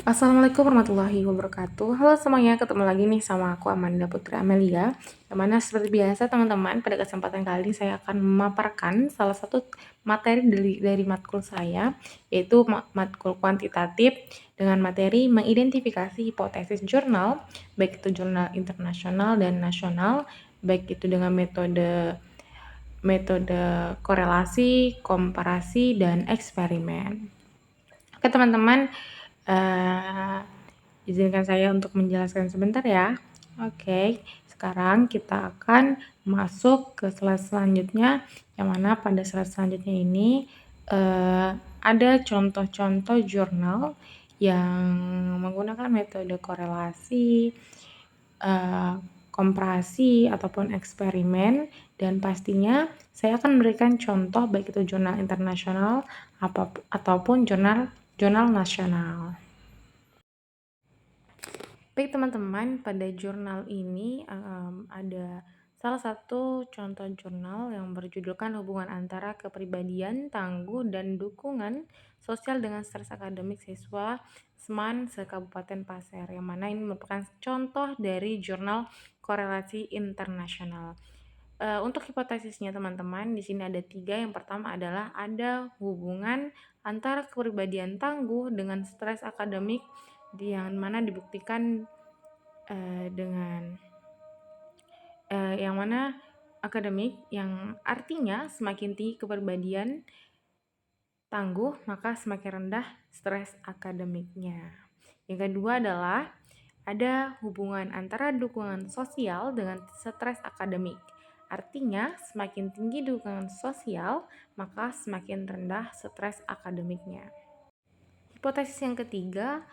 Assalamualaikum warahmatullahi wabarakatuh. Halo semuanya, ketemu lagi nih sama aku Amanda Putri Amelia. Yang mana seperti biasa teman-teman, pada kesempatan kali ini saya akan memaparkan salah satu materi dari matkul saya, yaitu matkul kuantitatif dengan materi mengidentifikasi hipotesis jurnal, baik itu jurnal internasional dan nasional, baik itu dengan metode metode korelasi, komparasi, dan eksperimen. Oke teman-teman, izinkan saya untuk menjelaskan sebentar ya. Oke, sekarang kita akan masuk ke slide selanjutnya, yang mana pada slide selanjutnya ini ada contoh-contoh jurnal yang menggunakan metode korelasi, komparasi ataupun eksperimen, dan pastinya saya akan memberikan contoh baik itu jurnal internasional ataupun jurnal nasional. Baik teman-teman, pada jurnal ini ada salah satu contoh jurnal yang berjudulkan hubungan antara kepribadian, tangguh, dan dukungan sosial dengan stres akademik siswa SMAN se-Kabupaten Pasir, yang mana ini merupakan contoh dari jurnal korelasi internasional. Untuk hipotesisnya teman-teman, di sini ada 3. Yang pertama adalah ada hubungan antara kepribadian tangguh dengan stres akademik, yang mana dibuktikan dengan yang mana akademik, yang artinya semakin tinggi kepribadian tangguh maka semakin rendah stres akademiknya. Yang kedua adalah ada hubungan antara dukungan sosial dengan stres akademik. Artinya, semakin tinggi dukungan sosial, maka semakin rendah stres akademiknya. Hipotesis yang ketiga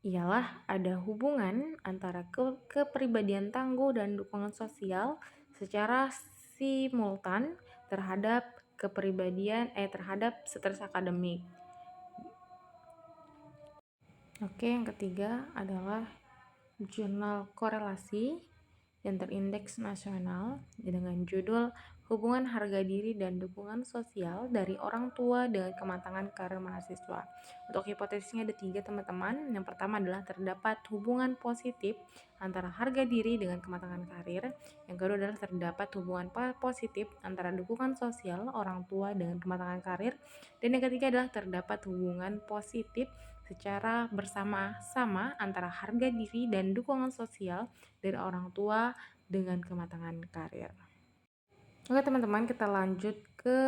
ialah ada hubungan antara kepribadian tangguh dan dukungan sosial secara simultan terhadap terhadap stres akademik. Oke, yang ketiga adalah jurnal korelasi yang terindeks nasional dengan judul Hubungan Harga Diri dan Dukungan Sosial dari Orang Tua dengan Kematangan Karir Mahasiswa. Untuk hipotesisnya ada 3 teman-teman. Yang pertama adalah terdapat hubungan positif antara harga diri dengan kematangan karir. Yang kedua adalah terdapat hubungan positif antara dukungan sosial orang tua dengan kematangan karir. Dan yang ketiga adalah terdapat hubungan positif secara bersama-sama antara harga diri dan dukungan sosial dari orang tua dengan kematangan karir. Oke teman-teman, kita lanjut ke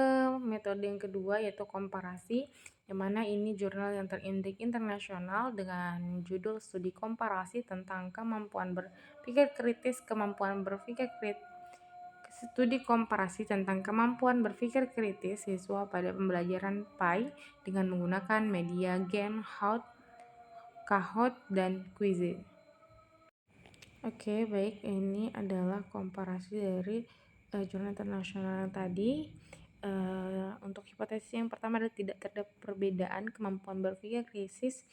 metode yang kedua, yaitu komparasi, yang mana ini jurnal yang terindeks internasional dengan judul studi komparasi tentang kemampuan berpikir kritis, studi komparasi tentang kemampuan berpikir kritis siswa pada pembelajaran PAI dengan menggunakan media game, Kahoot, dan Quizy. Oke, baik, ini adalah komparasi dari jurnal internasional yang tadi. Untuk hipotesis yang pertama adalah tidak terdapat perbedaan kemampuan berpikir kritis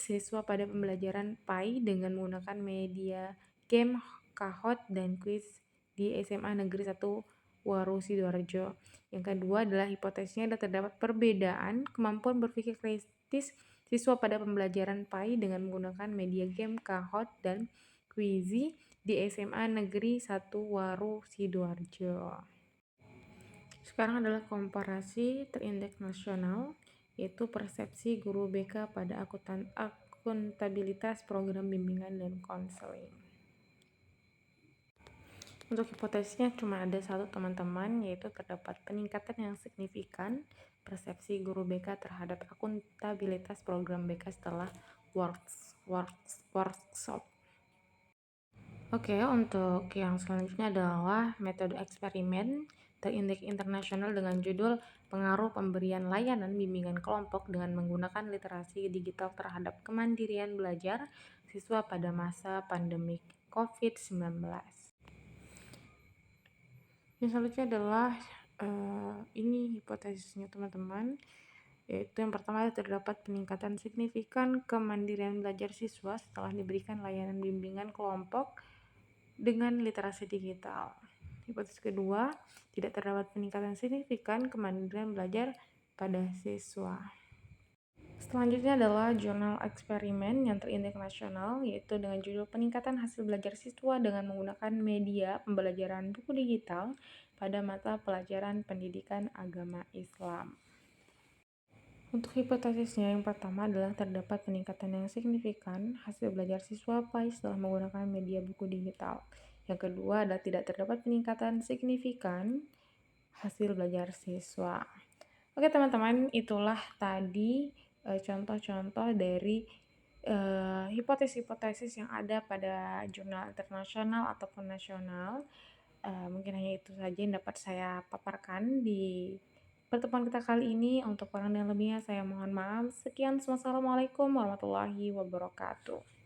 siswa pada pembelajaran PAI dengan menggunakan media game, Kahoot, dan quiz di SMA Negeri 1 Waru Sidoarjo. Yang kedua adalah hipotesisnya adalah terdapat perbedaan kemampuan berpikir kritis siswa pada pembelajaran PAI dengan menggunakan media game, Kahoot, dan Quizy di SMA Negeri 1 Waru Sidoarjo. Sekarang adalah komparasi terindeks nasional, yaitu persepsi guru BK pada akuntabilitas program bimbingan dan konseling. Untuk hipotesisnya cuma ada 1 teman-teman, yaitu terdapat peningkatan yang signifikan persepsi guru BK terhadap akuntabilitas program BK setelah workshop. Oke, untuk yang selanjutnya adalah metode eksperimen terindeks internasional dengan judul Pengaruh Pemberian Layanan Bimbingan Kelompok dengan Menggunakan Literasi Digital Terhadap Kemandirian Belajar Siswa pada Masa Pandemik COVID-19. Yang selanjutnya adalah ini hipotesisnya teman-teman, yaitu yang pertama terdapat peningkatan signifikan kemandirian belajar siswa setelah diberikan layanan bimbingan kelompok dengan literasi digital. Hipotesis kedua, tidak terdapat peningkatan signifikan kemandirian belajar pada siswa. Selanjutnya adalah jurnal eksperimen yang terinternasional, yaitu dengan judul Peningkatan Hasil Belajar Siswa dengan Menggunakan Media Pembelajaran Buku Digital pada Mata Pelajaran Pendidikan Agama Islam. Untuk hipotesisnya, yang pertama adalah terdapat peningkatan yang signifikan hasil belajar siswa PAI setelah menggunakan media buku digital. Yang kedua adalah tidak terdapat peningkatan signifikan hasil belajar siswa. Oke teman-teman, itulah tadi contoh-contoh dari hipotesis-hipotesis yang ada pada jurnal internasional ataupun nasional. Mungkin hanya itu saja yang dapat saya paparkan di pertemuan kita kali ini. Untuk kurang dan lebihnya saya mohon maaf. Sekian, wassalamualaikum warahmatullahi wabarakatuh.